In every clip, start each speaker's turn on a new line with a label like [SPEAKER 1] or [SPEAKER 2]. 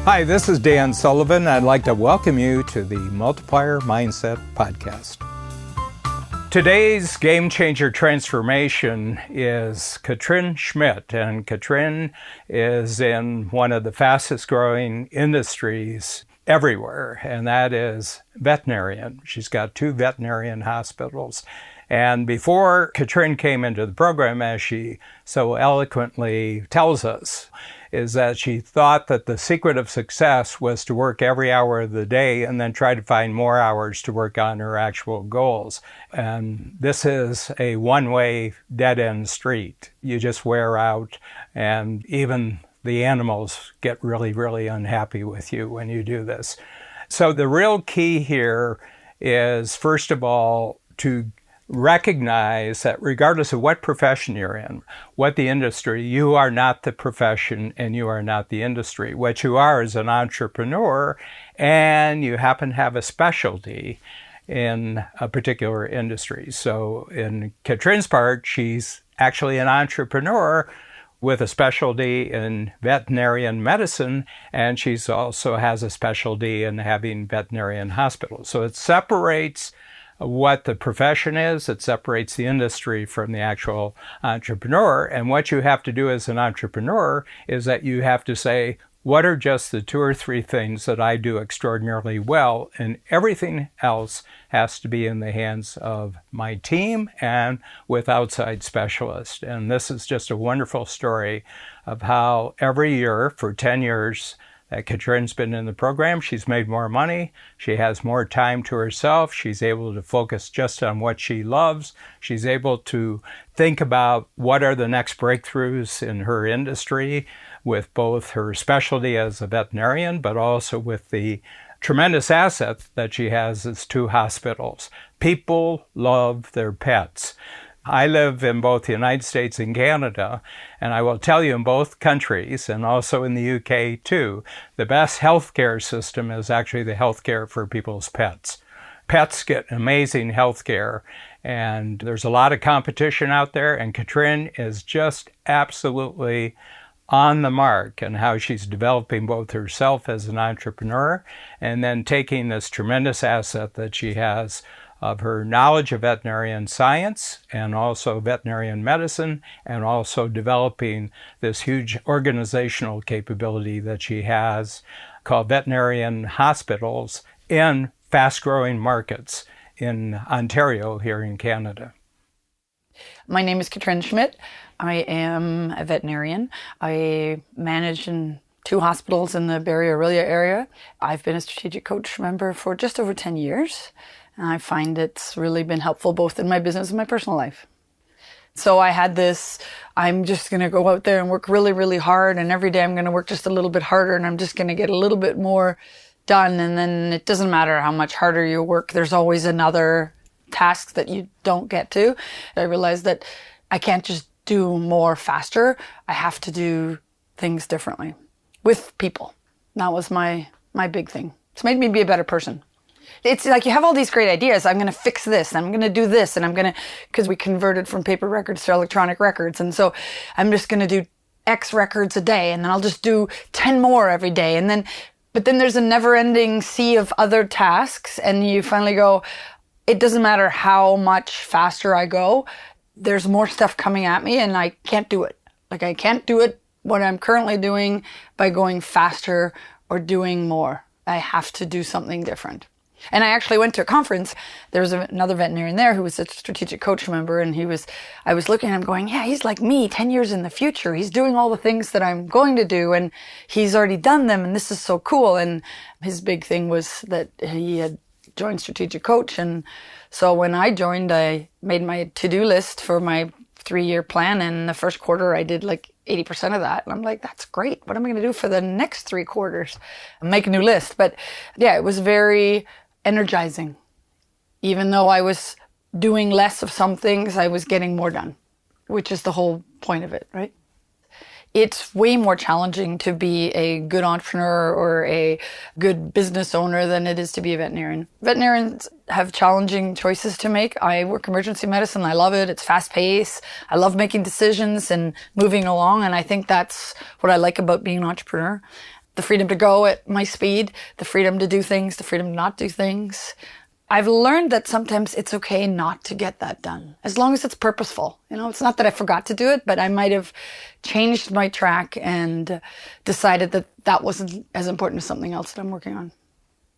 [SPEAKER 1] Hi, this is Dan Sullivan. I'd like to welcome you to the Multiplier Mindset Podcast. Today's game changer transformation is Katrin Schmidt, and Katrin is in one of the fastest growing industries everywhere, and that is veterinarian. She's got 2 veterinarian hospitals. And before Katrin came into the program, as she so eloquently tells us, is that she thought that the secret of success was to work every hour of the day and then try to find more hours to work on her actual goals. And this is a one-way dead-end street. You just wear out, and even the animals get really, really unhappy with you when you do this. So the real key here is, first of all, to recognize that regardless of what profession you're in, what the industry, you are not the profession and you are not the industry. What you are is an entrepreneur, and you happen to have a specialty in a particular industry. So in Katrin's part, she's actually an entrepreneur with a specialty in veterinarian medicine, and she's also has a specialty in having veterinarian hospitals. So it separates what the profession is, it separates the industry from the actual entrepreneur. And what you have to do as an entrepreneur is that you have to say, what are just the 2 or 3 things that I do extraordinarily well? And everything else has to be in the hands of my team and with outside specialists. And this is just a wonderful story of how every year for 10 years that Katrin's been in the program, she's made more money, she has more time to herself, she's able to focus just on what she loves, she's able to think about what are the next breakthroughs in her industry with both her specialty as a veterinarian, but also with the tremendous asset that she has as 2 hospitals. People love their pets. I live in both the United States and Canada, and I will tell you in both countries, and also in the UK too, the best healthcare system is actually the healthcare for people's pets. Pets get amazing healthcare, and there's a lot of competition out there, and Katrin is just absolutely on the mark and how she's developing both herself as an entrepreneur and then taking this tremendous asset that she has of her knowledge of veterinarian science and also veterinarian medicine, and also developing this huge organizational capability that she has called veterinarian hospitals in fast-growing markets in Ontario here in Canada.
[SPEAKER 2] My name is Katrin Schmidt. I am a veterinarian. I manage in 2 hospitals in the Barrie Orillia area. I've been a strategic coach member for just over 10 years. And I find it's really been helpful both in my business and my personal life. So I had this, I'm just going to go out there and work really, really hard. And every day I'm going to work just a little bit harder, and I'm just going to get a little bit more done. And then it doesn't matter how much harder you work. There's always another task that you don't get to. I realized that I can't just do more faster. I have to do things differently with people. That was my big thing. It's made me be a better person. It's like you have all these great ideas. I'm going to fix this, and I'm going to do this, and I'm going to, because we converted from paper records to electronic records. And so I'm just going to do X records a day, and then I'll just do 10 more every day. But then there's a never ending sea of other tasks. And you finally go, it doesn't matter how much faster I go. There's more stuff coming at me, and I can't do it. Like I can't do it what I'm currently doing by going faster or doing more. I have to do something different. And I actually went to a conference. There was another veterinarian there who was a strategic coach member, and I was looking at him going, yeah, he's like me 10 years in the future. He's doing all the things that I'm going to do, and he's already done them, and this is so cool. And his big thing was that he had joined strategic coach. And so when I joined, I made my to-do list for my 3-year plan, and the first quarter I did like 80% of that. And I'm like, that's great. What am I going to do for the next 3 quarters? Make a new list. But yeah, it was very energizing. Even though I was doing less of some things, I was getting more done, which is the whole point of it, right? It's way more challenging to be a good entrepreneur or a good business owner than it is to be a veterinarian. Veterinarians have challenging choices to make. I work emergency medicine. I love it. It's fast paced. I love making decisions and moving along. And I think that's what I like about being an entrepreneur. the freedom to go at my speed, the freedom to do things, the freedom to not do things. I've learned that sometimes it's okay not to get that done, as long as it's purposeful. It's not that I forgot to do it, but I might have changed my track and decided that that wasn't as important as something else that I'm working on.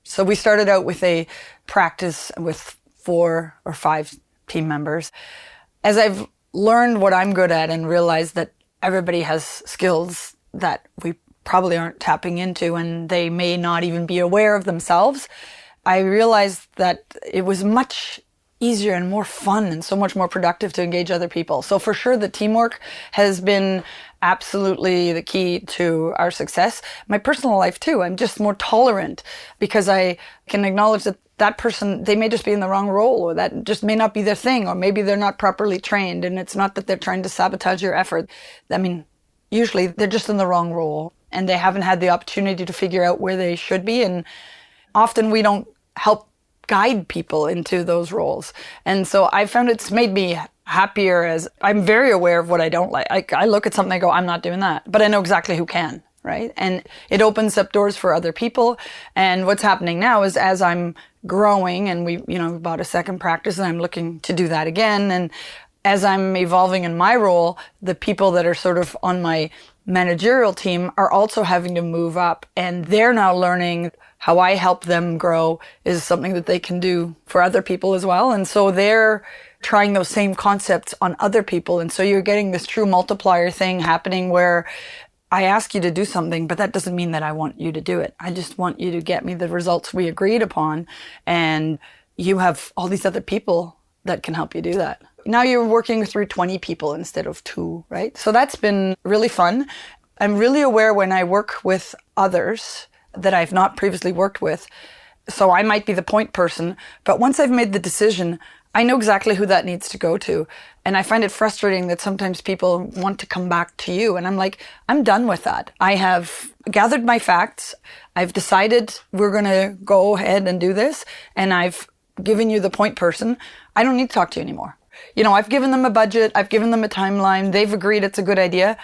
[SPEAKER 2] So we started out with a practice with 4 or 5 team members. As I've learned what I'm good at and realized that everybody has skills that we probably aren't tapping into and they may not even be aware of themselves, I realized that it was much easier and more fun and so much more productive to engage other people. So for sure, the teamwork has been absolutely the key to our success. My personal life too, I'm just more tolerant because I can acknowledge that that person, they may just be in the wrong role, or that just may not be their thing, or maybe they're not properly trained, and it's not that they're trying to sabotage your effort. I mean, usually they're just in the wrong role and they haven't had the opportunity to figure out where they should be. And often we don't help guide people into those roles. And so I found it's made me happier, as I'm very aware of what I don't like. I look at something and go, I'm not doing that, but I know exactly who can, right? And it opens up doors for other people. And what's happening now is, as I'm growing and we bought a second practice and I'm looking to do that again. And as I'm evolving in my role, the people that are sort of on my managerial team are also having to move up, and they're now learning how I help them grow is something that they can do for other people as well. And so they're trying those same concepts on other people. And so you're getting this true multiplier thing happening where I ask you to do something, but that doesn't mean that I want you to do it. I just want you to get me the results we agreed upon. And you have all these other people that can help you do that. Now you're working through 20 people instead of 2, right? So that's been really fun. I'm really aware when I work with others that I've not previously worked with. So I might be the point person, but once I've made the decision, I know exactly who that needs to go to. And I find it frustrating that sometimes people want to come back to you. And I'm like, I'm done with that. I have gathered my facts. I've decided we're going to go ahead and do this. And I've given you the point person. I don't need to talk to you anymore. I've given them a budget. I've given them a timeline. They've agreed it's a good idea.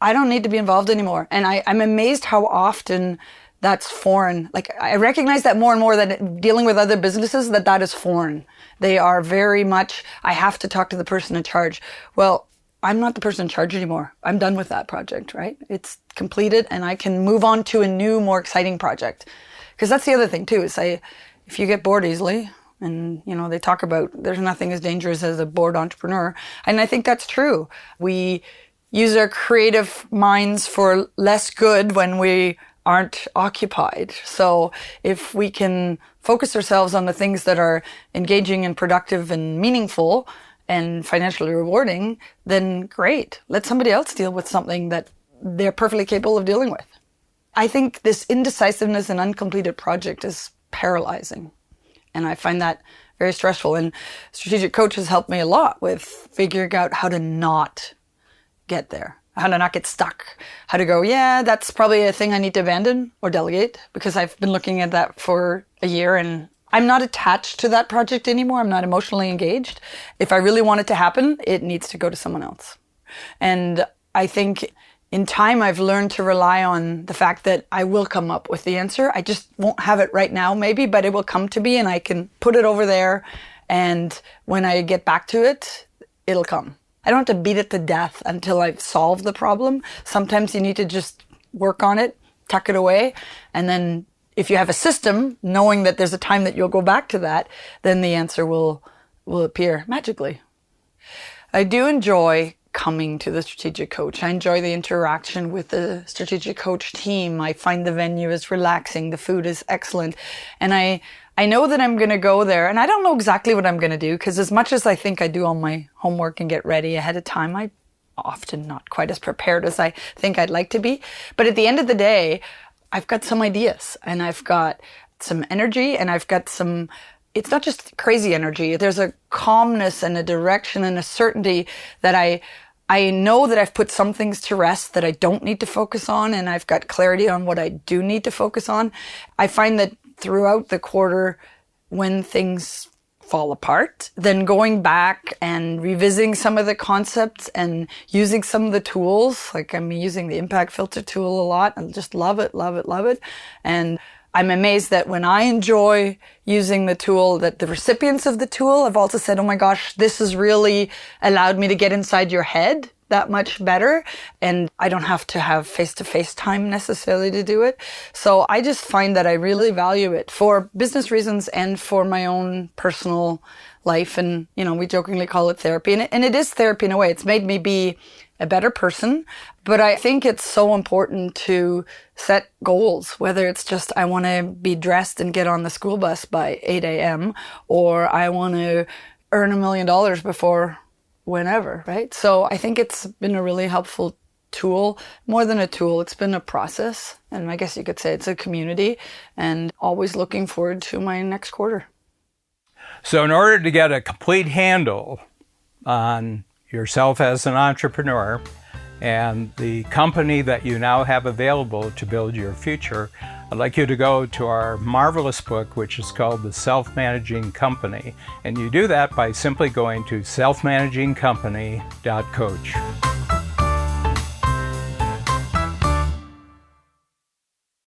[SPEAKER 2] I don't need to be involved anymore. And I'm amazed how often that's foreign. Like, I recognize that more and more, that dealing with other businesses, that is foreign. They are very much, I have to talk to the person in charge. Well, I'm not the person in charge anymore. I'm done with that project, right? It's completed and I can move on to a new, more exciting project. Because that's the other thing too, is if you get bored easily, and, they talk about there's nothing as dangerous as a bored entrepreneur. And I think that's true. We use our creative minds for less good when we aren't occupied. So if we can focus ourselves on the things that are engaging and productive and meaningful and financially rewarding, then great. Let somebody else deal with something that they're perfectly capable of dealing with. I think this indecisiveness and uncompleted project is paralyzing. And I find that very stressful. And Strategic Coach has helped me a lot with figuring out how to not get there, how to not get stuck, how to go, yeah, that's probably a thing I need to abandon or delegate, because I've been looking at that for a year and I'm not attached to that project anymore. I'm not emotionally engaged. If I really want it to happen, it needs to go to someone else. And I think in time, I've learned to rely on the fact that I will come up with the answer. I just won't have it right now, maybe, but it will come to me and I can put it over there. And when I get back to it, it'll come. I don't have to beat it to death until I've solved the problem. Sometimes you need to just work on it, tuck it away. And then if you have a system, knowing that there's a time that you'll go back to that, then the answer will appear magically. I do enjoy coming to the Strategic Coach. I enjoy the interaction with the Strategic Coach team. I find the venue is relaxing. The food is excellent. And I know that I'm going to go there, and I don't know exactly what I'm going to do, because as much as I think I do all my homework and get ready ahead of time, I'm often not quite as prepared as I think I'd like to be. But at the end of the day, I've got some ideas and I've got some energy and I've got some, it's not just crazy energy. There's a calmness and a direction and a certainty that I know that I've put some things to rest that I don't need to focus on, and I've got clarity on what I do need to focus on. I find that throughout the quarter, when things fall apart, then going back and revisiting some of the concepts and using some of the tools, like I'm using the impact filter tool a lot and just love it, love it, love it. And I'm amazed that when I enjoy using the tool, that the recipients of the tool have also said, oh my gosh, this has really allowed me to get inside your head that much better. And I don't have to have face-to-face time necessarily to do it. So I just find that I really value it for business reasons and for my own personal life. And, you know, we jokingly call it therapy. And it is therapy in a way. It's made me be a better person. But I think it's so important to set goals, whether it's just I want to be dressed and get on the school bus by 8 a.m. or I want to earn $1 million before whenever, right? So I think it's been a really helpful tool. More than a tool, it's been a process. And I guess you could say it's a community, and always looking forward to my next quarter.
[SPEAKER 1] So in order to get a complete handle on yourself as an entrepreneur and the company that you now have available to build your future, I'd like you to go to our marvelous book, which is called The Self-Managing Company. And you do that by simply going to selfmanagingcompany.coach.